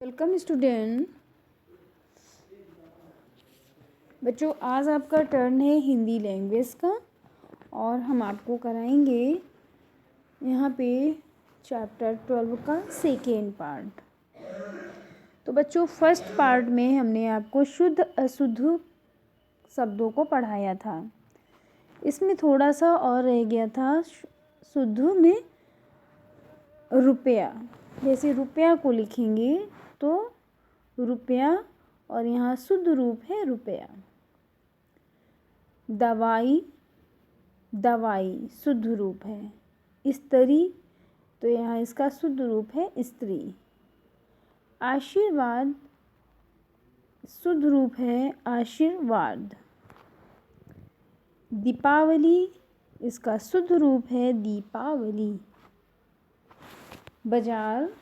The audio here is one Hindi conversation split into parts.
Welcome student. बच्चों, आज आपका टर्न है हिंदी लैंग्वेज का और हम आपको कराएंगे यहाँ पे चैप्टर 12 का सेकेंड पार्ट। तो बच्चों, फर्स्ट पार्ट में हमने आपको शुद्ध अशुद्ध शब्दों को पढ़ाया था। इसमें थोड़ा सा और रह गया था शुद्ध में रुपया। जैसे रुपया को लिखेंगे तो रुपया और यहाँ शुद्ध रूप है रुपया। दवाई, दवाई शुद्ध रूप है। स्त्री, तो यहाँ इसका शुद्ध रूप है स्त्री। आशीर्वाद शुद्ध रूप है आशीर्वाद। दीपावली, इसका शुद्ध रूप है दीपावली। बाजार,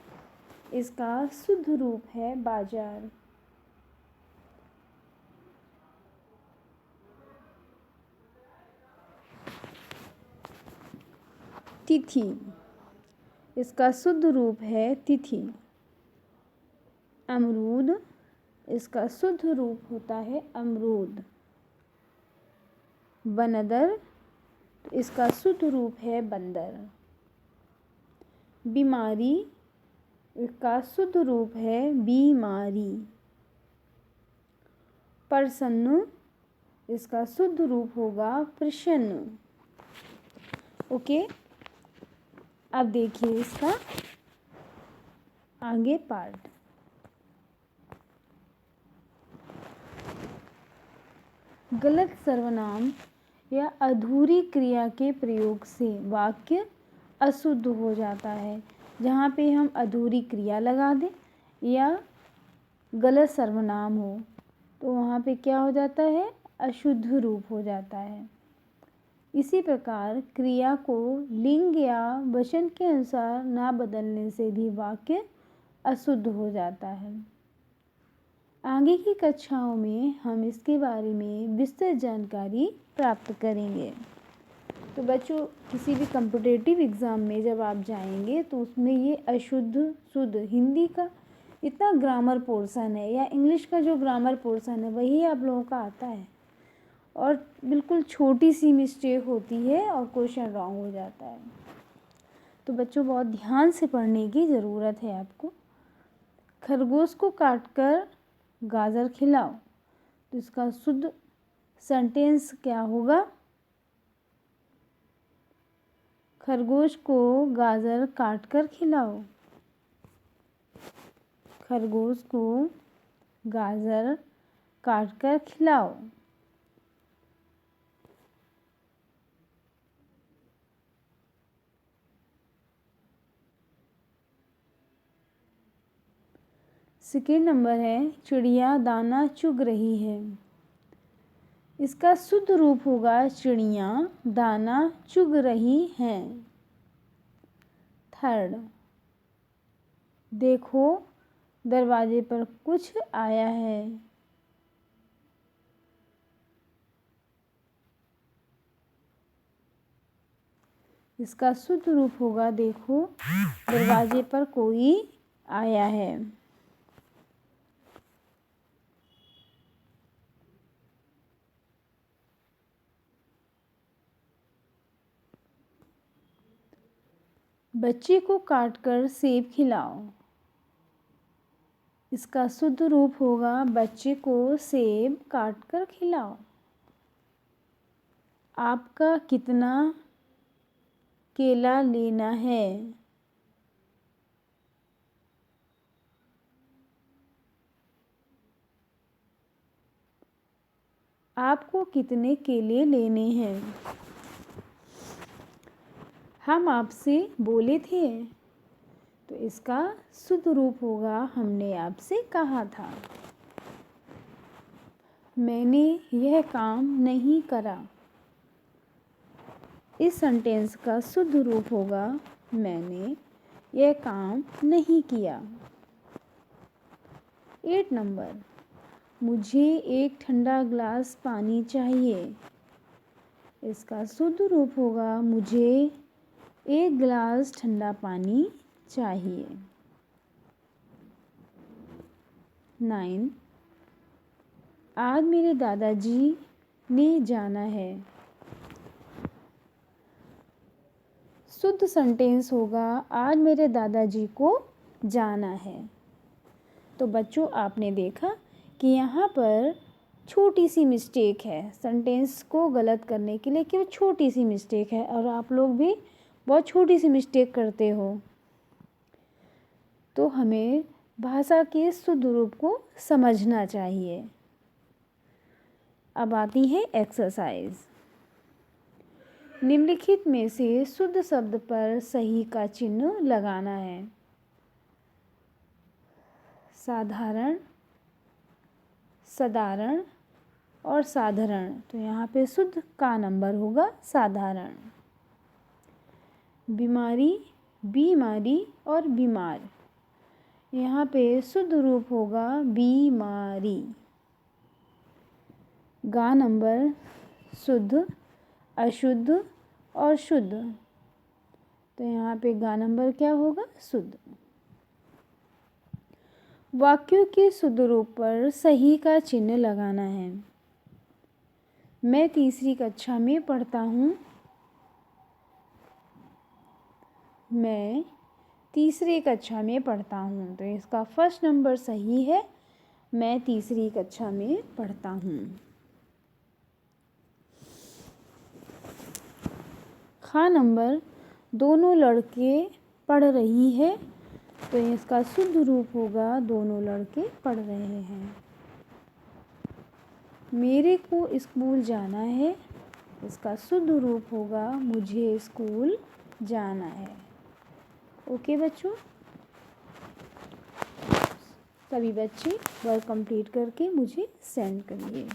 इसका शुद्ध रूप है बाजार। तिथि, इसका शुद्ध रूप है तिथि। अमरूद, इसका शुद्ध रूप होता है अमरूद। बंदर, तो इसका शुद्ध रूप है बंदर। बीमारी, इसका शुद्ध रूप है बीमारी। प्रसन्न, इसका शुद्ध रूप होगा प्रसन्न। ओके, अब देखिए इसका आगे पार्ट। गलत सर्वनाम या अधूरी क्रिया के प्रयोग से वाक्य अशुद्ध हो जाता है। जहाँ पे हम अधूरी क्रिया लगा दें या गलत सर्वनाम हो तो वहाँ पे क्या हो जाता है, अशुद्ध रूप हो जाता है। इसी प्रकार क्रिया को लिंग या वचन के अनुसार ना बदलने से भी वाक्य अशुद्ध हो जाता है। आगे की कक्षाओं में हम इसके बारे में विस्तृत जानकारी प्राप्त करेंगे। तो बच्चों, किसी भी कॉम्पिटिटिव एग्ज़ाम में जब आप जाएंगे तो उसमें ये अशुद्ध शुद्ध हिंदी का इतना ग्रामर पोर्शन है या इंग्लिश का जो ग्रामर पोर्शन है वही आप लोगों का आता है और बिल्कुल छोटी सी मिस्टेक होती है और क्वेश्चन रॉन्ग हो जाता है। तो बच्चों, बहुत ध्यान से पढ़ने की ज़रूरत है आपको। खरगोश को काटकर गाजर खिलाओ, तो इसका शुद्ध सेंटेंस क्या होगा? खरगोश को गाजर काटकर खिलाओ। खरगोश को गाजर काटकर खिलाओ। सेकेंड नंबर है चिड़िया दाना चुग रही है। इसका शुद्ध रूप होगा चिड़िया दाना चुग रही हैं। थर्ड, देखो दरवाजे पर कुछ आया है। इसका शुद्ध रूप होगा देखो दरवाजे पर कोई आया है। बच्चे को काटकर सेब खिलाओ। इसका शुद्ध रूप होगा बच्चे को सेब काटकर खिलाओ। आपका कितना केला लेना है? आपको कितने केले लेने हैं? हम आपसे बोले थे, तो इसका शुद्ध रूप होगा हमने आपसे कहा था। मैंने यह काम नहीं करा। इस सेंटेंस का शुद्ध रूप होगा मैंने यह काम नहीं किया। 8 नंबर, मुझे एक ठंडा ग्लास पानी चाहिए। इसका शुद्ध रूप होगा मुझे एक गिलास ठंडा पानी चाहिए। 9 आज मेरे दादाजी ने जाना है। शुद्ध सेंटेंस होगा आज मेरे दादाजी को जाना है। तो बच्चों आपने देखा कि यहाँ पर छोटी सी मिस्टेक है, सेंटेंस को गलत करने के लिए केवल छोटी सी मिस्टेक है, और आप लोग भी बहुत छोटी सी मिस्टेक करते हो। तो हमें भाषा के शुद्ध रूप को समझना चाहिए। अब आती है एक्सरसाइज। निम्नलिखित में से शुद्ध शब्द पर सही का चिन्ह लगाना है। साधारण, साधारण और साधारण। तो यहाँ पे शुद्ध का नंबर होगा साधारण। बीमारी, बीमारी और बीमार। यहाँ पे शुद्ध रूप होगा बीमारी। गा नंबर शुद्ध, अशुद्ध और शुद्ध। तो यहाँ पे गा नंबर क्या होगा? शुद्ध। वाक्यों के शुद्ध रूप पर सही का चिन्ह लगाना है। मैं तीसरी कक्षा में पढ़ता हूँ। मैं तीसरी कक्षा में पढ़ता हूँ। तो इसका फर्स्ट नंबर सही है, मैं तीसरी कक्षा में पढ़ता हूँ। खा नंबर दोनों लड़के पढ़ रही है। तो इसका शुद्ध रूप होगा दोनों लड़के पढ़ रहे हैं। मेरे को स्कूल जाना है। इसका शुद्ध रूप होगा मुझे स्कूल जाना है। ओके बच्चों, सभी बच्चे वर्क कंप्लीट करके मुझे सेंड करिए।